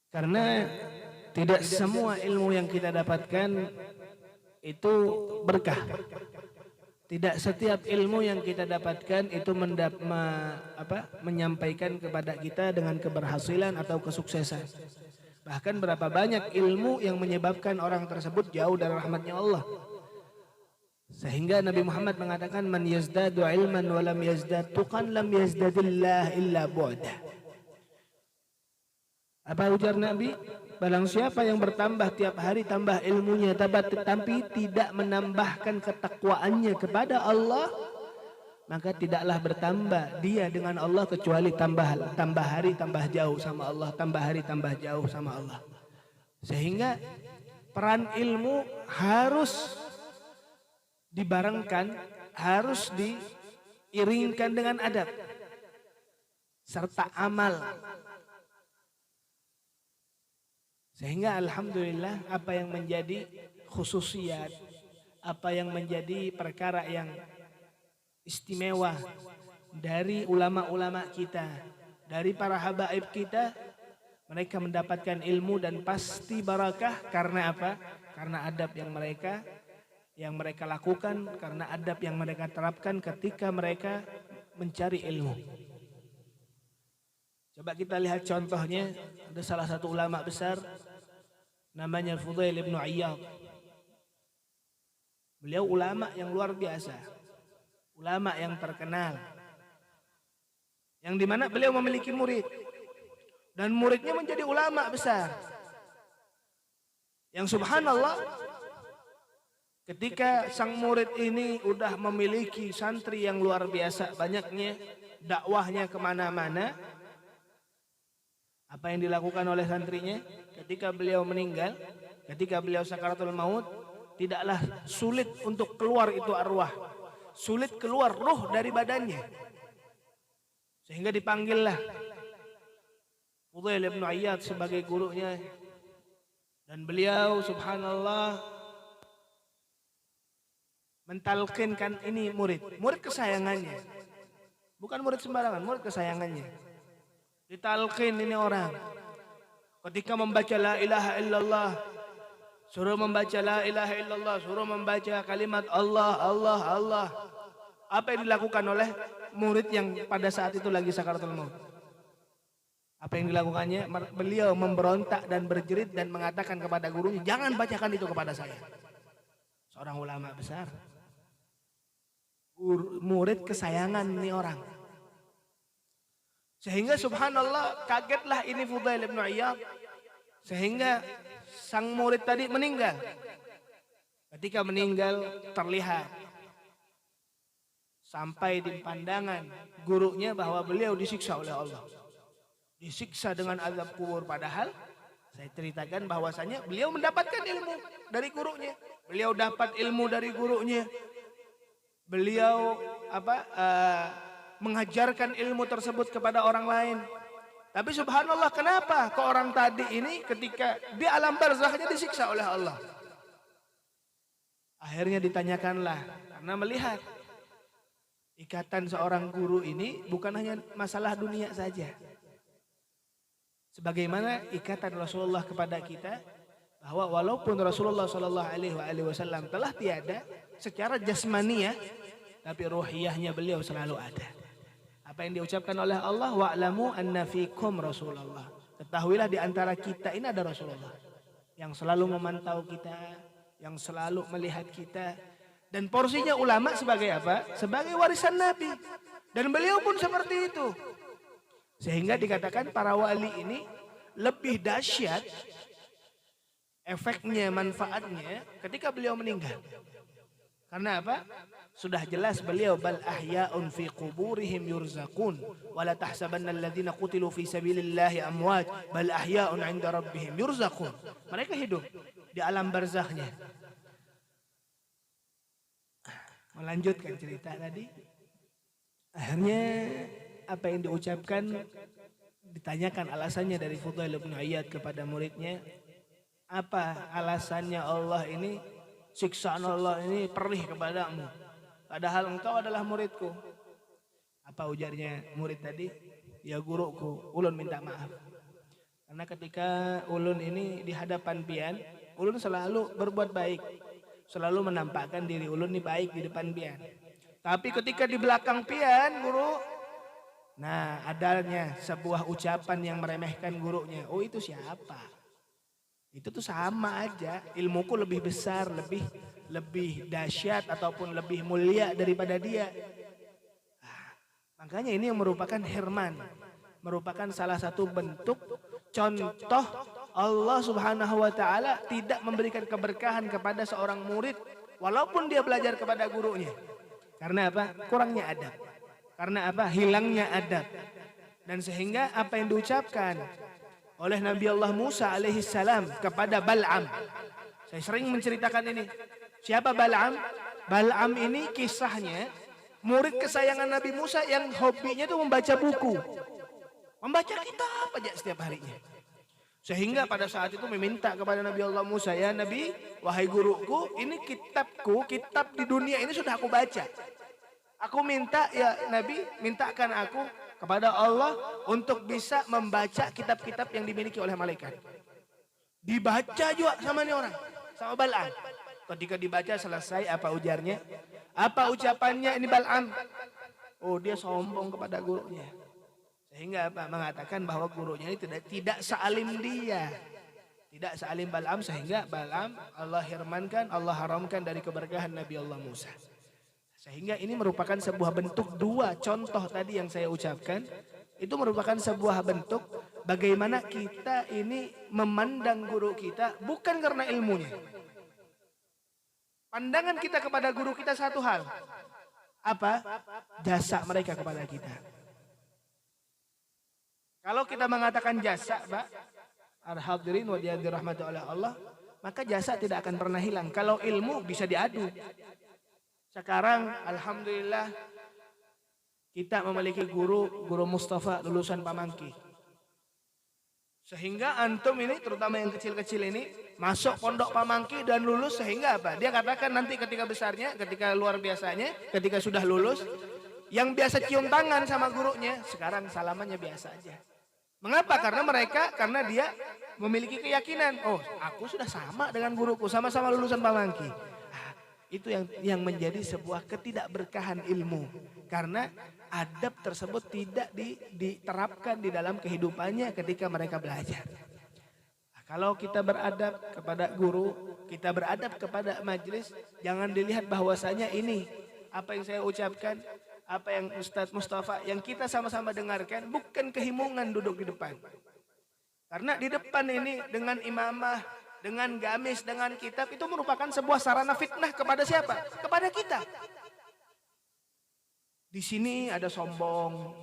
Karena tidak semua ilmu yang kita dapatkan itu berkah. Tidak setiap ilmu yang kita dapatkan itu menyampaikan kepada kita dengan keberhasilan atau kesuksesan. Bahkan berapa banyak ilmu yang menyebabkan orang tersebut jauh dari rahmatnya Allah. Sehingga Nabi Muhammad mengatakan, man yazdadu ilman wa lam yazdad tuqan lam yazdadillah illa bu'dah. Apa ujar Nabi? Barang siapa yang bertambah tiap hari tambah ilmunya, tapi tidak menambahkan ketakwaannya kepada Allah, maka tidaklah bertambah dia dengan Allah kecuali tambah hari tambah jauh sama Allah, tambah hari tambah jauh sama Allah. Sehingga peran ilmu harus dibarengkan, harus diiringkan dengan adab serta amal. Sehingga alhamdulillah apa yang menjadi khususiat, apa yang menjadi perkara yang istimewa dari ulama-ulama kita, dari para habaib kita, mereka mendapatkan ilmu dan pasti barakah karena apa? Karena adab yang mereka lakukan, karena adab yang mereka terapkan ketika mereka mencari ilmu. Coba kita lihat contohnya, ada salah satu ulama besar namanya Fudail ibn Iyad. Beliau ulama yang luar biasa, ulama yang terkenal, yang dimana beliau memiliki murid dan muridnya menjadi ulama besar. Yang subhanallah, ketika sang murid ini udah memiliki santri yang luar biasa banyaknya, dakwahnya kemana-mana, apa yang dilakukan oleh santrinya ketika beliau meninggal, ketika beliau sakaratul maut, tidaklah sulit untuk keluar itu arwah, sulit keluar ruh dari badannya. Sehingga dipanggillah Fudail ibn Iyad sebagai gurunya, dan beliau subhanallah mentalkinkan ini murid kesayangannya, bukan murid sembarangan, murid kesayangannya. Ditalkin ini orang, ketika membaca la ilaha illallah, suruh membaca la ilaha illallah, suruh membaca kalimat Allah, Allah, Allah. Apa yang dilakukan oleh murid yang pada saat itu lagi sakaratul maut? Apa yang dilakukannya? Beliau memberontak dan berjerit dan mengatakan kepada gurunya, jangan bacakan itu kepada saya. Seorang ulama besar, murid kesayangan ini orang. Sehingga subhanallah kagetlah ini Fudail ibn Iyad, sehingga sang murid tadi meninggal. Ketika meninggal terlihat sampai di pandangan gurunya bahwa beliau disiksa oleh Allah, disiksa dengan azab kubur. Padahal saya ceritakan bahwasanya beliau mendapatkan ilmu dari gurunya, beliau dapat ilmu dari gurunya, beliau mengajarkan ilmu tersebut kepada orang lain. Tapi subhanallah, kenapa ke orang tadi ini ketika di alam barzakhnya disiksa oleh Allah? Akhirnya ditanyakanlah, karena melihat ikatan seorang guru ini bukan hanya masalah dunia saja. Sebagaimana ikatan Rasulullah kepada kita, bahwa walaupun Rasulullah Shallallahu Alaihi Wasallam telah tiada secara jasmania, tapi ruhiyahnya beliau selalu ada. Apa yang diucapkan oleh Allah, wa'lamu anna fikum Rasulullah. Ketahuilah di antara kita ini ada Rasulullah yang selalu memantau kita, yang selalu melihat kita. Dan porsinya ulama sebagai apa? Sebagai warisan Nabi. Dan beliau pun seperti itu. Sehingga dikatakan para wali ini lebih dahsyat efeknya, manfaatnya ketika beliau meninggal. Karena apa? Sudah jelas beliau bal ahya'un fi quburihim yurzaqun wala tahsabanna alladhina qutilu fi sabilillahi amwat bal ahya'un 'inda rabbihim yurzaqun. Mereka hidup di alam barzakhnya. Melanjutkan cerita tadi. Akhirnya apa yang diucapkan ditanyakan alasannya dari Fudail bin Iyad kepada muridnya. Apa alasannya Allah ini, siksaan Allah ini perih kepadamu, padahal engkau adalah muridku? Apa ujarnya murid tadi? Ya guruku, ulun minta maaf. Karena ketika ulun ini di hadapan pian, ulun selalu berbuat baik, selalu menampakkan diri ulun ini baik di depan pian. Tapi ketika di belakang pian, guru, nah adanya sebuah ucapan yang meremehkan gurunya. Oh itu siapa? Itu tuh sama aja, ilmuku lebih besar, lebih dahsyat ataupun lebih mulia daripada dia. Makanya ini yang merupakan hirman, merupakan salah satu bentuk contoh Allah Subhanahu wa taala tidak memberikan keberkahan kepada seorang murid walaupun dia belajar kepada gurunya. Karena apa? Kurangnya adab. Karena apa? Hilangnya adab. Dan sehingga apa yang diucapkan oleh Nabi Allah Musa alaihi salam kepada Bal'am. Saya sering menceritakan ini. Siapa Bal'am? Bal'am ini kisahnya murid kesayangan Nabi Musa yang hobinya itu membaca buku. Membaca kitab aja setiap harinya. Sehingga pada saat itu meminta kepada Nabi Allah Musa, ya Nabi, wahai guruku, ini kitabku, kitab di dunia ini sudah aku baca. Aku minta ya Nabi, mintakan aku kepada Allah untuk bisa membaca kitab-kitab yang dimiliki oleh malaikat. Dibaca juga sama ini orang, sama Bal'am. Ketika dibaca selesai, apa ujarnya? Apa ucapannya ini Bal'am? Oh dia sombong kepada gurunya. Sehingga apa? Mengatakan bahwa gurunya ini tidak sealim dia. Tidak sealim Bal'am, sehingga Bal'am Allah hirmankan, Allah haramkan dari keberkahan Nabi Allah Musa. Sehingga ini merupakan sebuah bentuk dua contoh tadi yang saya ucapkan. Itu merupakan sebuah bentuk bagaimana kita ini memandang guru kita bukan karena ilmunya. Pandangan kita kepada guru kita satu hal. Apa? Jasa mereka kepada kita. Kalau kita mengatakan jasa, Pak, al-hadirin wa dirahmati oleh Allah, maka jasa tidak akan pernah hilang. Kalau ilmu bisa diadu. Sekarang alhamdulillah kita memiliki guru Mustafa lulusan Pamangki. Sehingga antum ini terutama yang kecil-kecil ini masuk pondok Pamangki dan lulus sehingga apa? Dia katakan nanti ketika besarnya, ketika luar biasanya, ketika sudah lulus, yang biasa cium tangan sama gurunya, sekarang salamannya biasa aja. Mengapa? Karena dia memiliki keyakinan, oh aku sudah sama dengan guruku, sama-sama lulusan Pamangki. Itu yang menjadi sebuah ketidakberkahan ilmu. Karena adab tersebut tidak diterapkan di dalam kehidupannya ketika mereka belajar. Nah, kalau kita beradab kepada guru, kita beradab kepada majelis, jangan dilihat bahwasanya ini apa yang saya ucapkan, apa yang Ustadz Mustafa, yang kita sama-sama dengarkan, bukan kehimungan duduk di depan. Karena di depan ini dengan imamah, dengan gamis, dengan kitab, itu merupakan sebuah sarana fitnah kepada siapa? Kepada kita. Di sini ada sombong,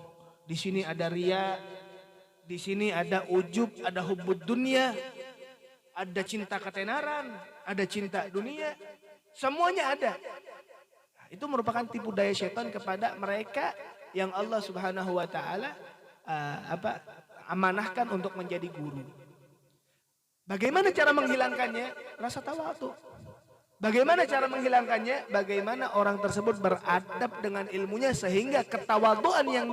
di sini ada ria, di sini ada ujub, ada hubbud dunia, ada cinta ketenaran, ada cinta dunia, semuanya ada. Nah, itu merupakan tipu daya setan kepada mereka yang Allah Subhanahu wa taala amanahkan untuk menjadi guru. Bagaimana cara menghilangkannya? Rasa tawadhu. Bagaimana cara menghilangkannya? Bagaimana orang tersebut beradab dengan ilmunya sehingga ketawaduan yang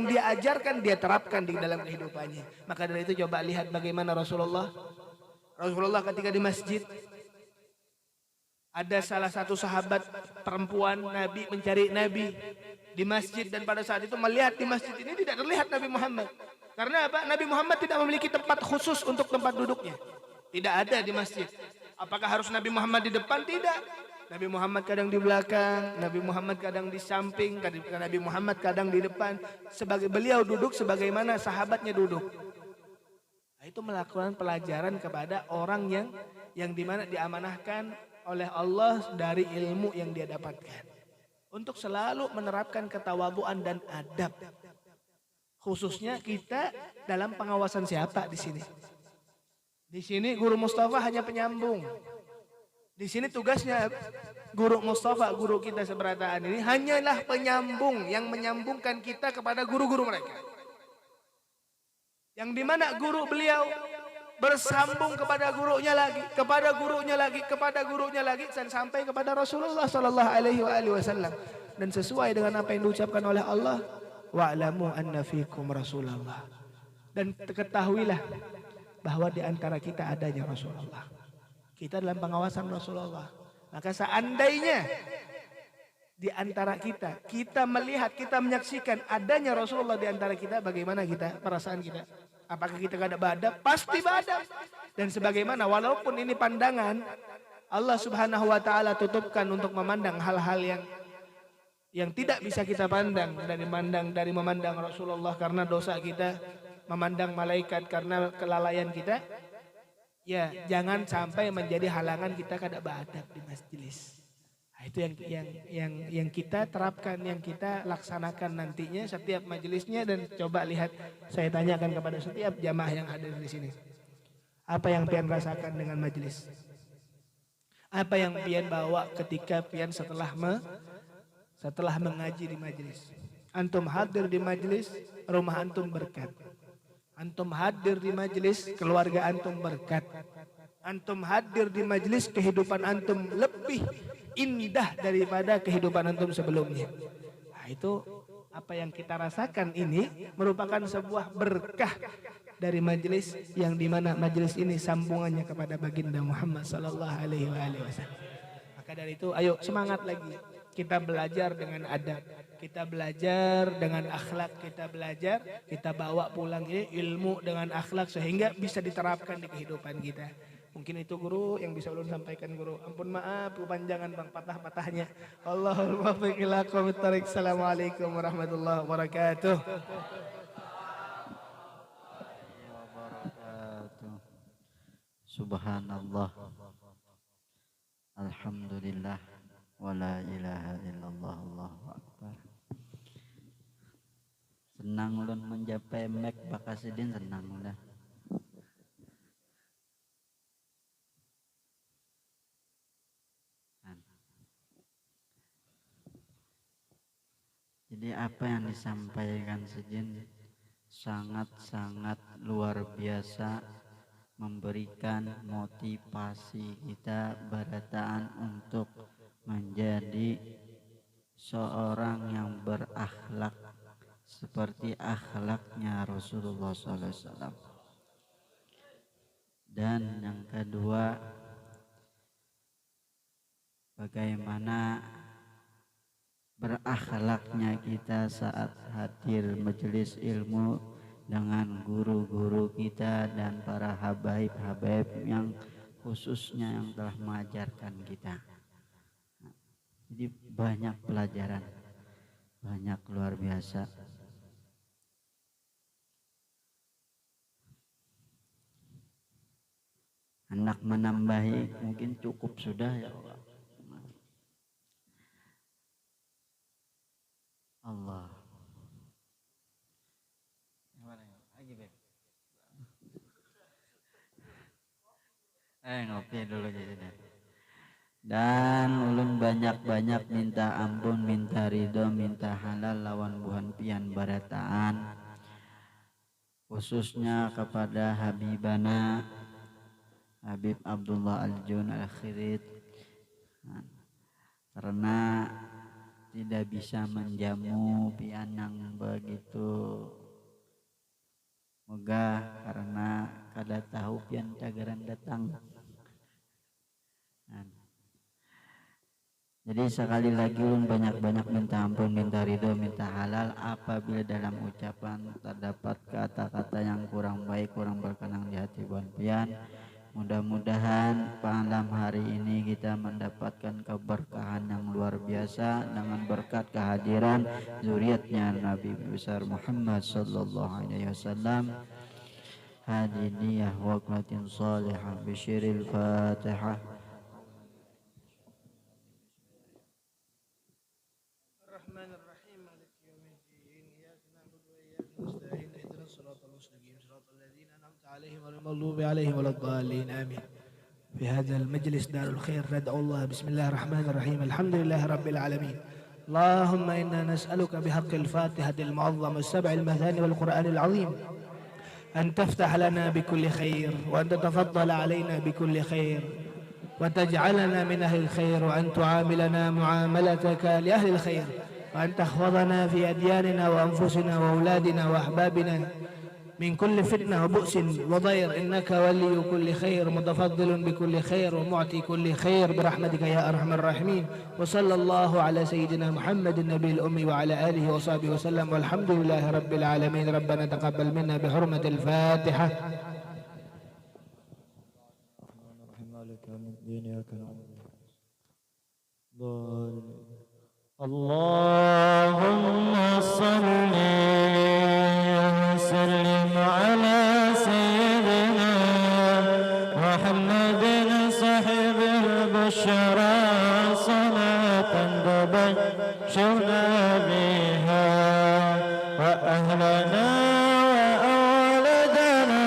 dia ajarkan dia terapkan di dalam kehidupannya. Maka dari itu coba lihat bagaimana Rasulullah Rasulullah ketika di masjid, ada salah satu sahabat perempuan Nabi mencari Nabi di masjid, dan pada saat itu melihat di masjid ini tidak terlihat Nabi Muhammad. Karena apa? Nabi Muhammad tidak memiliki tempat khusus untuk tempat duduknya. Tidak ada di masjid. Apakah harus Nabi Muhammad di depan? Tidak. Nabi Muhammad kadang di belakang, Nabi Muhammad kadang di samping, Nabi Muhammad kadang di depan. Sebagai beliau duduk sebagaimana sahabatnya duduk. Nah, itu melakukan pelajaran kepada orang yang dimana diamanahkan oleh Allah dari ilmu yang dia dapatkan, untuk selalu menerapkan ketawaduan dan adab. Khususnya kita dalam pengawasan siapa di sini? Di sini Guru Mustafa hanya penyambung. Di sini tugasnya Guru Mustafa, guru kita seberataan ini hanyalah penyambung yang menyambungkan kita kepada guru-guru mereka. Yang dimana guru beliau bersambung kepada gurunya lagi, kepada gurunya lagi, kepada gurunya lagi, dan sampai kepada Rasulullah Sallallahu Alaihi Wasallam. Dan sesuai dengan apa yang diucapkan oleh Allah, wa'lamu anna fikum Rasulullah. Dan ketahuilah bahwa di antara kita adanya Rasulullah. Kita dalam pengawasan Rasulullah. Maka seandainya di antara kita melihat, kita menyaksikan adanya Rasulullah di antara kita, bagaimana kita, perasaan kita? Apakah kita gak ada badab? Pasti badab. Dan sebagaimana walaupun ini pandangan, Allah Subhanahu wa taala tutupkan untuk memandang hal-hal yang tidak bisa kita pandang, dari memandang Rasulullah karena dosa kita, memandang malaikat karena kelalaian kita. Ya, jangan sampai menjadi halangan kita kada badab di majelis. Nah, itu yang kita terapkan, yang kita laksanakan nantinya setiap majelisnya. Dan coba lihat, saya tanyakan kepada setiap jamaah yang hadir di sini, apa yang pian rasakan dengan majelis? Apa yang pian bawa ketika pian setelah mengaji di majelis? Antum hadir di majelis, rumah antum berkat. Antum hadir di majelis, keluarga antum berkat. Antum hadir di majelis, kehidupan antum lebih indah daripada kehidupan antum sebelumnya. Nah, itu apa yang kita rasakan ini merupakan sebuah berkah dari majelis, yang dimana majelis ini sambungannya kepada baginda Muhammad Sallallahu Alaihi Wasallam. Maka dari itu, ayo semangat lagi. Kita belajar dengan adab, kita belajar dengan akhlak, kita bawa pulang ini ilmu dengan akhlak sehingga bisa diterapkan di kehidupan kita. Mungkin itu guru yang bisa ulun sampaikan guru. Ampun maaf kepanjangan bang, patah-patahnya. Allahul muwaffiq ila aqwamit thoriq. Assalamualaikum warahmatullahi wabarakatuh. Subhanallah, alhamdulillah, wala ilaha illallah, Allahu akbar. Senang ulun mencapai mek bakasidin, senang udah. Jadi apa yang disampaikan Sidin sangat-sangat luar biasa, memberikan motivasi kita berataan untuk menjadi seorang yang berakhlak seperti akhlaknya Rasulullah SAW. Dan yang kedua, bagaimana berakhlaknya kita saat hadir majelis ilmu dengan guru-guru kita dan para habaib-habaib yang khususnya yang telah mengajarkan kita. Jadi banyak pelajaran, banyak luar biasa. Hendak menambahi mungkin cukup sudah ya Allah. Allah. Ngopi dulu jadi. Dan ulun banyak-banyak minta ampun, minta ridho, minta halal lawan buhan pian barataan, khususnya kepada Habibana Habib Abdullah Al-Jun Al-Khirit, karena tidak bisa menjamu pian yang begitu megah karena kada tahu pian cagaran datang. Jadi sekali lagi ulun banyak-banyak minta ampun, minta ridho, minta halal apabila dalam ucapan terdapat kata-kata yang kurang baik, kurang berkenan di hati buan pian. Mudah-mudahan malam hari ini kita mendapatkan keberkahan yang luar biasa dengan berkat kehadiran zuriatnya Nabi besar Muhammad sallallahu alaihi wasallam. Hadiniyah wa qnatin salihah bisyiril Fatihah. Ar-Rahmanir-Rahim Maliki yaumiddin Iyyaka na'budu wa iyyaka nasta'in ihdinas siratal mustaqim siratal ladzina an'amta 'alaihim ghairil maghdubi 'alaihim waladdallin amin. في هذا المجلس دار الخير ندعو الله بسم الله الرحمن الرحيم الحمد لله رب العالمين اللهم إنا نسألك بحق الفاتحة المعظمة السبع المثاني والقرآن العظيم أن تفتح لنا بكل خير وأن تتفضل علينا بكل خير وتجعلنا من أهل الخير وأن تعاملنا معاملتك لأهل الخير وأن تحفظنا في أدياننا وأنفسنا وأولادنا وأحبابنا من كل فتنة وبؤس وضير إنك ولي كل خير متفضل بكل خير ومعطي كل خير برحمتك يا أرحم الراحمين وصلى الله على سيدنا محمد النبي الأمي وعلى آله وصحبه وسلم والحمد لله رب العالمين. ربنا تقبل منا بحرمة الفاتحة. اللهم صل وسلم على سيدنا محمد صاحب البشرى صلاة تبشرنا بها وأهلنا وأولادنا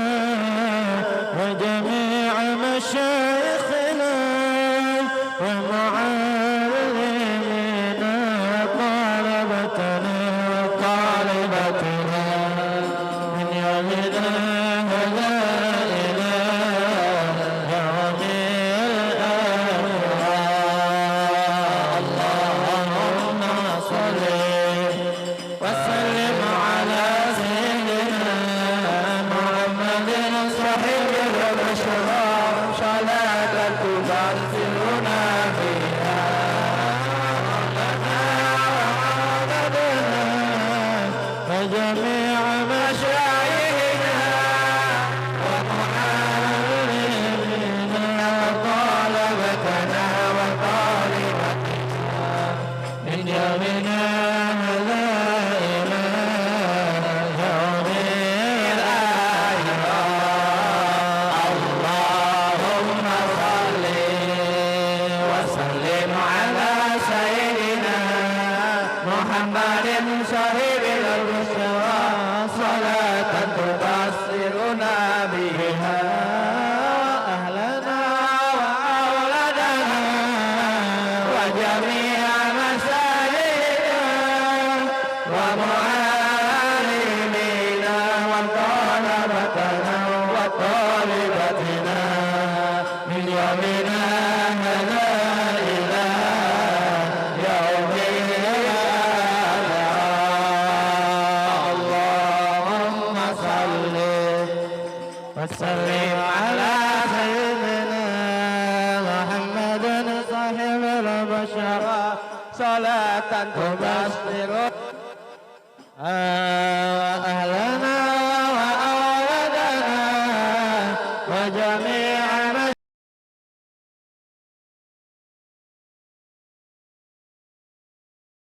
وجميع مشايخنا ومعلمينا طلبتنا وطالبتنا من يومنا هذا إلى يوم الآخرة. اللهم صل وسلم على سيدنا محمد صاحب البشرى صلاة تبشرنا بها وجميع مشايخنا ومعلمينا وطلبتنا وطالبتنا من يومنا هذا إلى يوم الآخرة. اللهم صل وسلم على سيدنا محمد صاحب البشرى صلاة تبصرنا بها أهلنا وأولادنا وجميع مشايخنا ومعلمينا وطلبتنا وطالبتنا من يومنا هذا إلى يوم الآخرة. اللهم صل وسلم على سيدنا محمد صاحب البشرى صلاة تبشر